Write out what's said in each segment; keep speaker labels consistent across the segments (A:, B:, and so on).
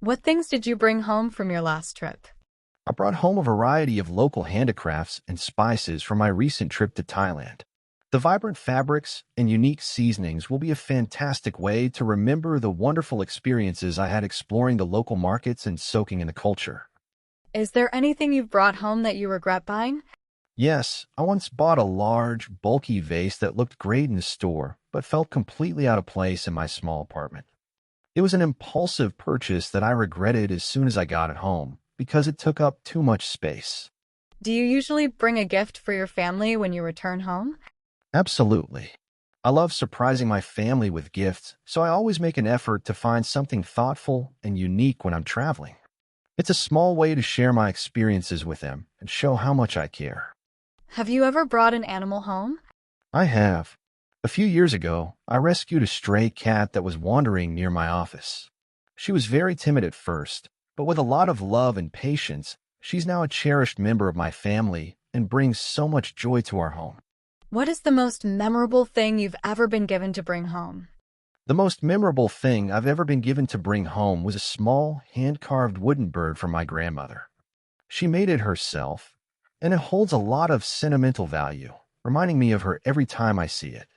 A: What things did you bring home from your last trip?
B: I brought home a variety of local handicrafts and spices from my recent trip to Thailand. The vibrant fabrics and unique seasonings will be a fantastic way to remember the wonderful experiences I had exploring the local markets and soaking in the culture.
A: Is there anything you've brought home that you regret buying?
B: Yes, I once bought a large, bulky vase that looked great in the store, but felt completely out of place in my small apartment. It was an impulsive purchase that I regretted as soon as I got it home, because it took up too much space.
A: Do you usually bring a gift for your family when you return home?
B: Absolutely. I love surprising my family with gifts, so I always make an effort to find something thoughtful and unique when I'm traveling. It's a small way to share my experiences with them and show how much I care.
A: Have you ever brought an animal home?
B: I have. A few years ago, I rescued a stray cat that was wandering near my office. She was very timid at first, but with a lot of love and patience, she's now a cherished member of my family and brings so much joy to our home.
A: What is the most memorable thing you've ever been given to bring home?
B: The most memorable thing I've ever been given to bring home was a small, hand-carved wooden bird from my grandmother. She made it herself, and it holds a lot of sentimental value, reminding me of her every time I see it.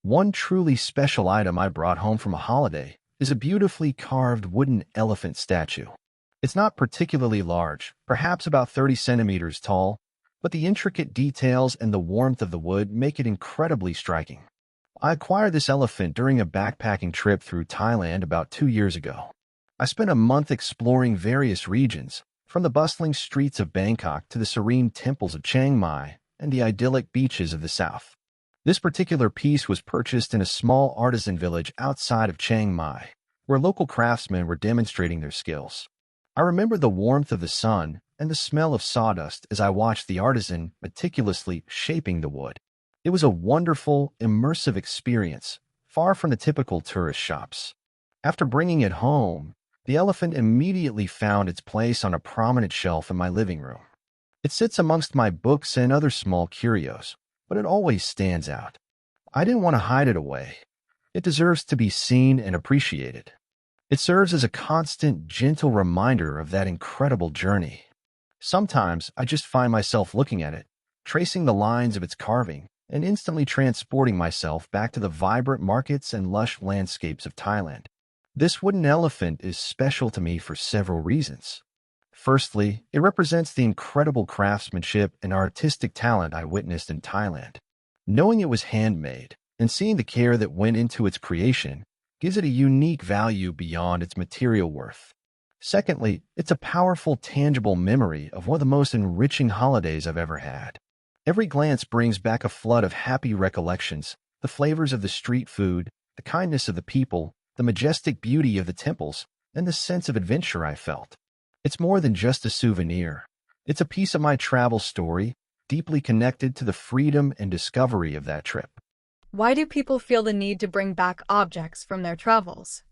B: One truly special item I brought home from a holiday is a beautifully carved wooden elephant statue. It's not particularly large, perhaps about 30 centimeters tall, but the intricate details and the warmth of the wood make it incredibly striking. I acquired this elephant during a backpacking trip through Thailand about 2 years ago. I spent a month exploring various regions, from the bustling streets of Bangkok to the serene temples of Chiang Mai and the idyllic beaches of the south. This particular piece was purchased in a small artisan village outside of Chiang Mai, where local craftsmen were demonstrating their skills. I remember the warmth of the sun and the smell of sawdust as I watched the artisan meticulously shaping the wood. It was a wonderful, immersive experience, far from the typical tourist shops. After bringing it home, the elephant immediately found its place on a prominent shelf in my living room. It sits amongst my books and other small curios, but it always stands out. I didn't want to hide it away. It deserves to be seen and appreciated. It serves as a constant, gentle reminder of that incredible journey. Sometimes I just find myself looking at it, tracing the lines of its carving, and instantly transporting myself back to the vibrant markets and lush landscapes of Thailand. This wooden elephant is special to me for several reasons. Firstly, it represents the incredible craftsmanship and artistic talent I witnessed in Thailand. Knowing it was handmade and seeing the care that went into its creation gives it a unique value beyond its material worth. Secondly, it's a powerful, tangible memory of one of the most enriching holidays I've ever had. Every glance brings back a flood of happy recollections, the flavors of the street food, the kindness of the people, the majestic beauty of the temples, and the sense of adventure I felt. It's more than just a souvenir. It's a piece of my travel story, deeply connected to the freedom and discovery of that trip.
A: Why do people feel the need to bring back objects from their travels?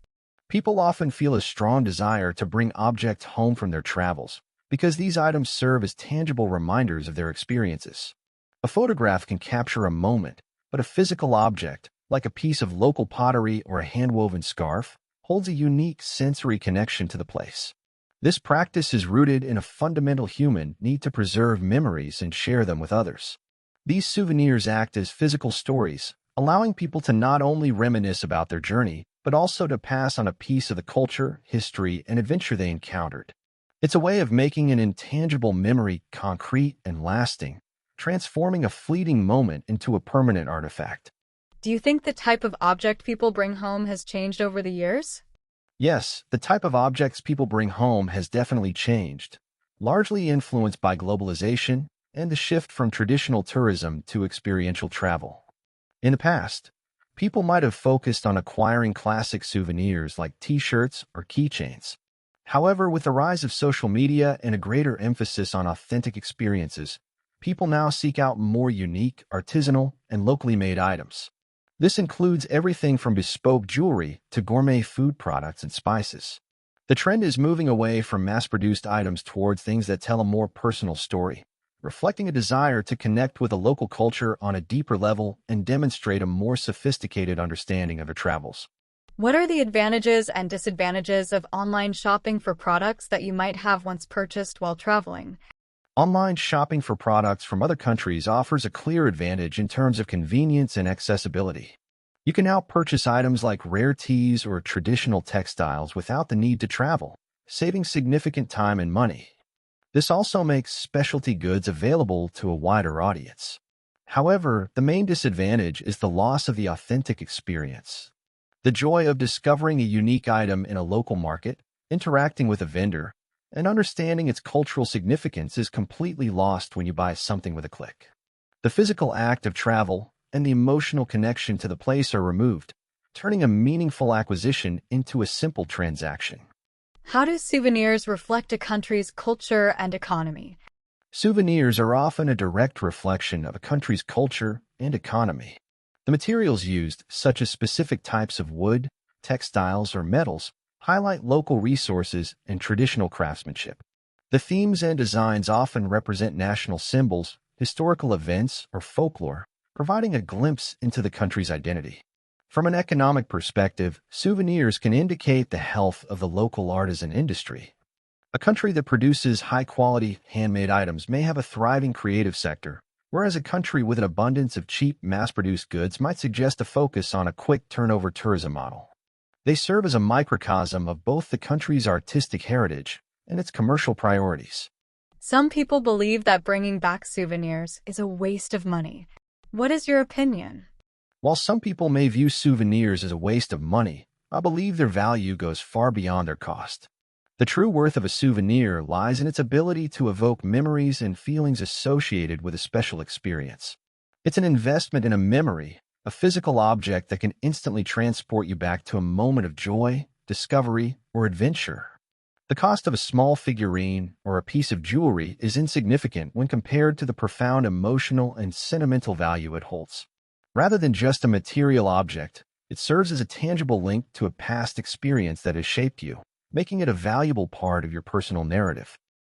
B: People often feel a strong desire to bring objects home from their travels because these items serve as tangible reminders of their experiences. A photograph can capture a moment, but a physical object, like a piece of local pottery or a hand-woven scarf, holds a unique sensory connection to the place. This practice is rooted in a fundamental human need to preserve memories and share them with others. These souvenirs act as physical stories, allowing people to not only reminisce about their journey, but also to pass on a piece of the culture, history, and adventure they encountered. It's a way of making an intangible memory concrete and lasting, transforming a fleeting moment into a permanent artifact.
A: Do you think the type of object people bring home has changed over the years?
B: Yes, the type of objects people bring home has definitely changed, largely influenced by globalization and the shift from traditional tourism to experiential travel. In the past, people might have focused on acquiring classic souvenirs like t-shirts or keychains. However, with the rise of social media and a greater emphasis on authentic experiences, people now seek out more unique, artisanal, and locally made items. This includes everything from bespoke jewelry to gourmet food products and spices. The trend is moving away from mass-produced items towards things that tell a more personal story, reflecting a desire to connect with a local culture on a deeper level and demonstrate a more sophisticated understanding of your travels.
A: What are the advantages and disadvantages of online shopping for products that you might have once purchased while traveling?
B: Online shopping for products from other countries offers a clear advantage in terms of convenience and accessibility. You can now purchase items like rare teas or traditional textiles without the need to travel, saving significant time and money. This also makes specialty goods available to a wider audience. However, the main disadvantage is the loss of the authentic experience. The joy of discovering a unique item in a local market, interacting with a vendor, and understanding its cultural significance is completely lost when you buy something with a click. The physical act of travel and the emotional connection to the place are removed, turning a meaningful acquisition into a simple transaction.
A: How do souvenirs reflect a country's culture and economy?
B: Souvenirs are often a direct reflection of a country's culture and economy. The materials used, such as specific types of wood, textiles, or metals, highlight local resources and traditional craftsmanship. The themes and designs often represent national symbols, historical events, or folklore, providing a glimpse into the country's identity. From an economic perspective, souvenirs can indicate the health of the local artisan industry. A country that produces high-quality, handmade items may have a thriving creative sector, whereas a country with an abundance of cheap, mass-produced goods might suggest a focus on a quick turnover tourism model. They serve as a microcosm of both the country's artistic heritage and its commercial priorities.
A: Some people believe that bringing back souvenirs is a waste of money. What is your opinion?
B: While some people may view souvenirs as a waste of money, I believe their value goes far beyond their cost. The true worth of a souvenir lies in its ability to evoke memories and feelings associated with a special experience. It's an investment in a memory, a physical object that can instantly transport you back to a moment of joy, discovery, or adventure. The cost of a small figurine or a piece of jewelry is insignificant when compared to the profound emotional and sentimental value it holds. Rather than just a material object, it serves as a tangible link to a past experience that has shaped you, making it a valuable part of your personal narrative.